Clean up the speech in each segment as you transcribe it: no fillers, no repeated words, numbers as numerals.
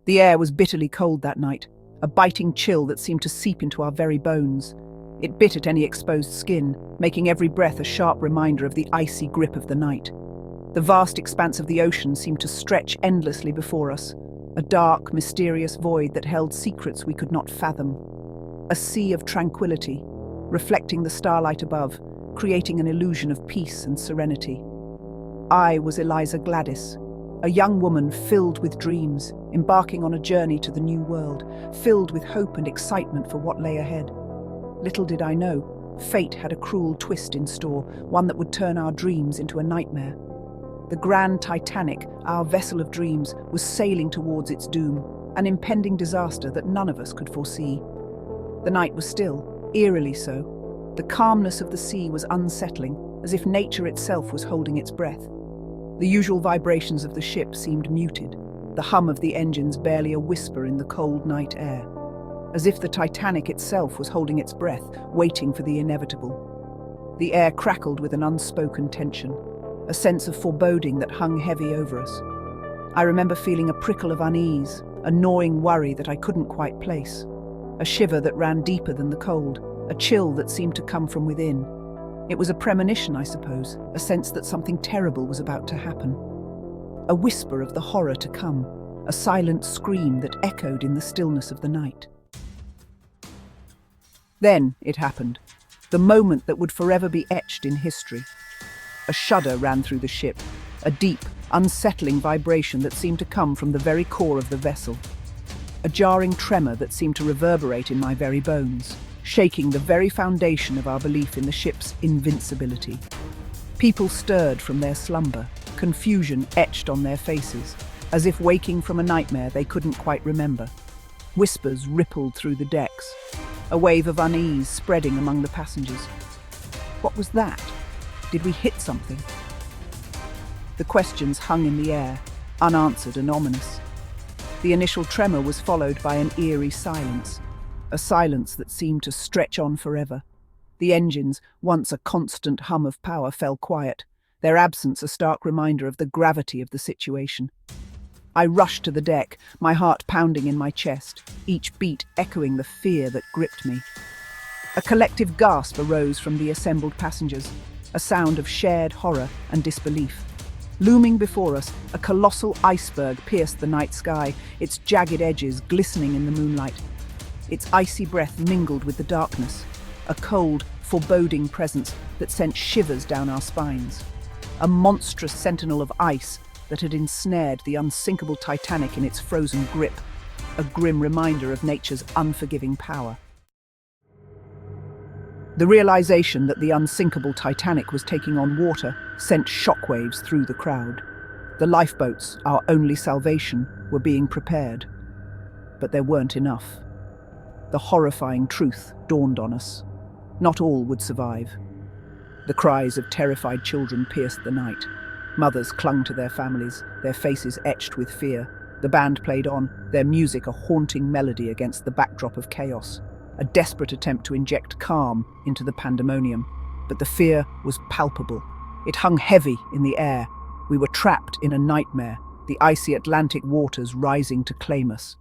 The air was bitterly cold that night, a biting chill that seemed to seep into our very bones. It bit at any exposed skin, making every breath a sharp reminder of the icy grip of the night. The vast expanse of the ocean seemed to stretch endlessly before us, a dark, mysterious void that held secrets we could not fathom. A sea of tranquility, reflecting the starlight above, creating an illusion of peace and serenity. I was Eliza Gladys, a young woman filled with dreams, embarking on a journey to the new world, filled with hope and excitement for what lay ahead. Little did I know, fate had a cruel twist in store, one that would turn our dreams into a nightmare. The grand Titanic, our vessel of dreams, was sailing towards its doom, an impending disaster that none of us could foresee. The night was still, eerily so. The calmness of the sea was unsettling, as if nature itself was holding its breath. The usual vibrations of the ship seemed muted, the hum of the engines barely a whisper in the cold night air, as if the Titanic itself was holding its breath, waiting for the inevitable. The air crackled with an unspoken tension, a sense of foreboding that hung heavy over us. I remember feeling a prickle of unease, a gnawing worry that I couldn't quite place, a shiver that ran deeper than the cold, a chill that seemed to come from within. It was a premonition, I suppose, a sense that something terrible was about to happen. A whisper of the horror to come, a silent scream that echoed in the stillness of the night. Then it happened, the moment that would forever be etched in history. A shudder ran through the ship, a deep, unsettling vibration that seemed to come from the very core of the vessel. A jarring tremor that seemed to reverberate in my very bones, shaking the very foundation of our belief in the ship's invincibility. People stirred from their slumber, confusion etched on their faces, as if waking from a nightmare they couldn't quite remember. Whispers rippled through the decks, a wave of unease spreading among the passengers. What was that? Did we hit something? The questions hung in the air, unanswered and ominous. The initial tremor was followed by an eerie silence, a silence that seemed to stretch on forever. The engines, once a constant hum of power, fell quiet, their absence a stark reminder of the gravity of the situation. I rushed to the deck, my heart pounding in my chest, each beat echoing the fear that gripped me. A collective gasp arose from the assembled passengers, a sound of shared horror and disbelief. Looming before us, a colossal iceberg pierced the night sky, its jagged edges glistening in the moonlight. Its icy breath mingled with the darkness, a cold, foreboding presence that sent shivers down our spines. A monstrous sentinel of ice that had ensnared the unsinkable Titanic in its frozen grip, a grim reminder of nature's unforgiving power. The realization that the unsinkable Titanic was taking on water sent shockwaves through the crowd. The lifeboats, our only salvation, were being prepared. But there weren't enough. The horrifying truth dawned on us. Not all would survive. The cries of terrified children pierced the night. Mothers clung to their families, their faces etched with fear. The band played on, their music a haunting melody against the backdrop of chaos. A desperate attempt to inject calm into the pandemonium. But the fear was palpable. It hung heavy in the air. We were trapped in a nightmare, the icy Atlantic waters rising to claim us.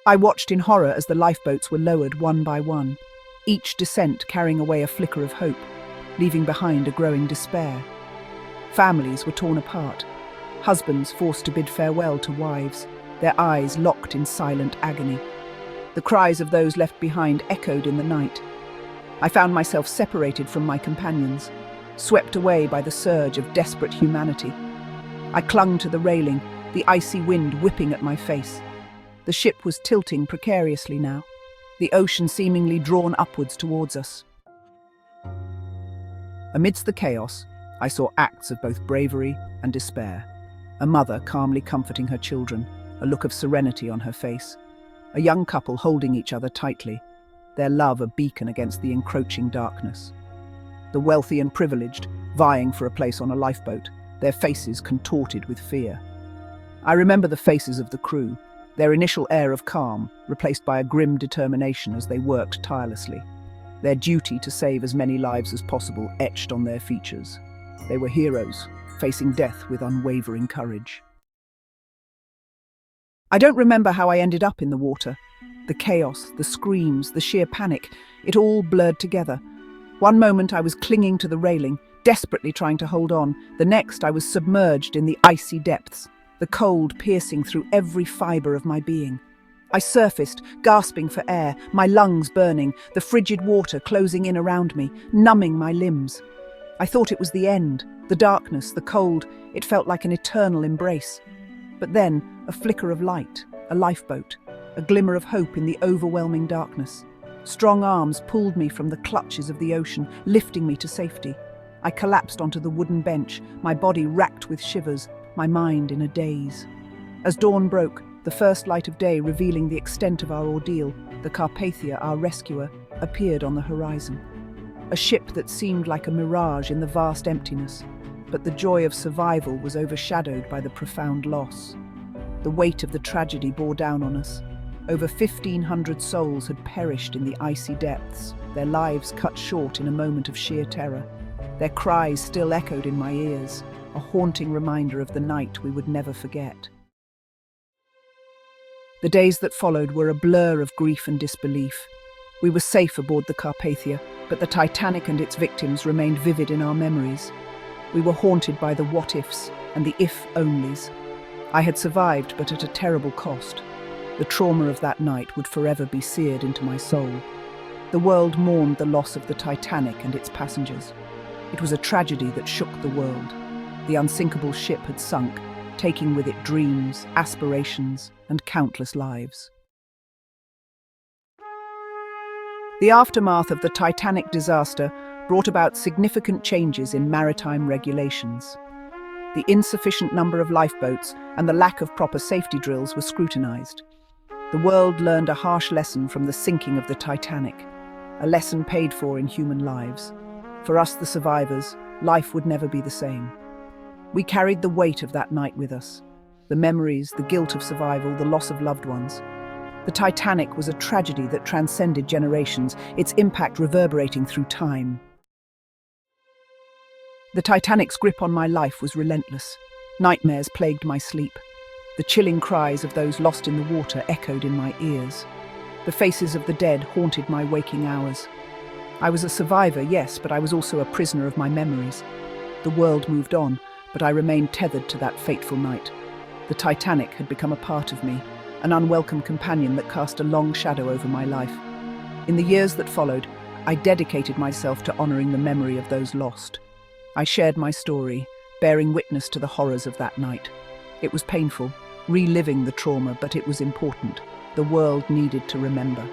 I watched in horror as the lifeboats were lowered one by one, each descent carrying away a flicker of hope, leaving behind a growing despair. Families were torn apart, husbands forced to bid farewell to wives, their eyes locked in silent agony. The cries of those left behind echoed in the night. I found myself separated from my companions, swept away by the surge of desperate humanity. I clung to the railing, the icy wind whipping at my face. The ship was tilting precariously now, the ocean seemingly drawn upwards towards us. Amidst the chaos, I saw acts of both bravery and despair. A mother calmly comforting her children, a look of serenity on her face. A young couple holding each other tightly, their love a beacon against the encroaching darkness. The wealthy and privileged, vying for a place on a lifeboat, their faces contorted with fear. I remember the faces of the crew, their initial air of calm, replaced by a grim determination as they worked tirelessly. Their duty to save as many lives as possible etched on their features. They were heroes, facing death with unwavering courage. I don't remember how I ended up in the water. The chaos, the screams, the sheer panic, it all blurred together. One moment I was clinging to the railing, desperately trying to hold on. The next I was submerged in the icy depths, the cold piercing through every fibre of my being. I surfaced, gasping for air, my lungs burning, the frigid water closing in around me, numbing my limbs. I thought it was the end, the darkness, the cold. It felt like an eternal embrace. But then, a flicker of light, a lifeboat, a glimmer of hope in the overwhelming darkness. Strong arms pulled me from the clutches of the ocean, lifting me to safety. I collapsed onto the wooden bench, my body racked with shivers, my mind in a daze. As dawn broke, the first light of day revealing the extent of our ordeal, the Carpathia, our rescuer, appeared on the horizon. A ship that seemed like a mirage in the vast emptiness, but the joy of survival was overshadowed by the profound loss. The weight of the tragedy bore down on us. Over 1,500 souls had perished in the icy depths, their lives cut short in a moment of sheer terror. Their cries still echoed in my ears, a haunting reminder of the night we would never forget. The days that followed were a blur of grief and disbelief. We were safe aboard the Carpathia, but the Titanic and its victims remained vivid in our memories. We were haunted by the what-ifs and the if-onlys. I had survived, but at a terrible cost. The trauma of that night would forever be seared into my soul. The world mourned the loss of the Titanic and its passengers. It was a tragedy that shook the world. The unsinkable ship had sunk, taking with it dreams, aspirations, and countless lives. The aftermath of the Titanic disaster brought about significant changes in maritime regulations. The insufficient number of lifeboats and the lack of proper safety drills were scrutinized. The world learned a harsh lesson from the sinking of the Titanic, a lesson paid for in human lives. For us, the survivors, life would never be the same. We carried the weight of that night with us. The memories, the guilt of survival, the loss of loved ones. The Titanic was a tragedy that transcended generations, its impact reverberating through time. The Titanic's grip on my life was relentless. Nightmares plagued my sleep. The chilling cries of those lost in the water echoed in my ears. The faces of the dead haunted my waking hours. I was a survivor, yes, but I was also a prisoner of my memories. The world moved on, but I remained tethered to that fateful night. The Titanic had become a part of me, an unwelcome companion that cast a long shadow over my life. In the years that followed, I dedicated myself to honoring the memory of those lost. I shared my story, bearing witness to the horrors of that night. It was painful, reliving the trauma, but it was important. The world needed to remember.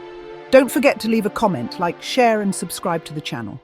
Don't forget to leave a comment, like, share and subscribe to the channel.